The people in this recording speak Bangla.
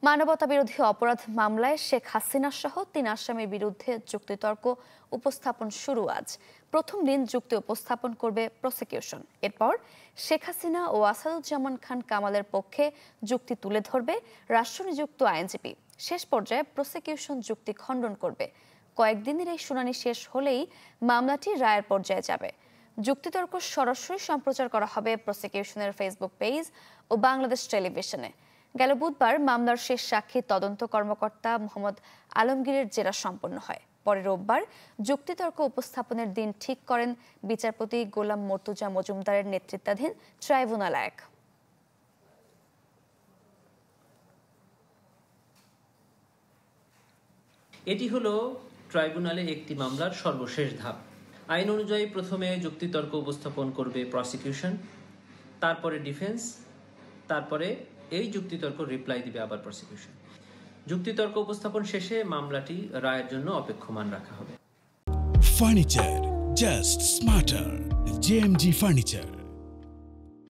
মানবতাবিরোধী অপরাধ মামলায় শেখ হাসিনা সহ ৩ আসামির বিরুদ্ধে যুক্তিতর্ক উপস্থাপন শুরু আজ। প্রথম দিন যুক্তি উপস্থাপন করবে প্রসিকিউশন। এরপর শেখ হাসিনা ও আসাদুজ্জামান খান কামালের পক্ষে যুক্তি তুলে ধরবে রাষ্ট্রনিযুক্ত আইনজীবী। শেষ পর্যায়ে প্রসিকিউশন যুক্তি খণ্ডন করবে। কয়েকদিনের এই শুনানি শেষ হলেই মামলাটি রায়ের পর্যায়ে যাবে। যুক্তিতর্ক সরাসরি সম্প্রচার করা হবে প্রসিকিউশনের ফেসবুক পেজ ও বাংলাদেশ টেলিভিশনে। গেল বুধবার মামলার শেষ সাক্ষী তদন্ত কর্মকর্তা মোহাম্মদ আলমগীরের জেরা সম্পন্ন হয়। পরে রোববার যুক্তিতর্ক উপস্থাপনের দিন ঠিক করেন বিচারপতি গোলাম মর্তুজা মজুমদারের নেতৃত্বাধীন ট্রাইব্যুনাল ১। এটি হলো ট্রাইব্যুনালে একটি মামলার সর্বশেষ ধাপ। আইন অনুযায়ী প্রথমে যুক্তিতর্ক উপস্থাপন করবে প্রসিকিউশন, তারপরে ডিফেন্স, তারপরে এই যুক্তিতর্ক রিপ্লাই দিবে আবার প্রসিকিউশন। যুক্তিতর্ক উপস্থাপন শেষে মামলাটি রায়ের জন্য অপেক্ষমান রাখা হবে। Furniture just smarter, JMG furniture.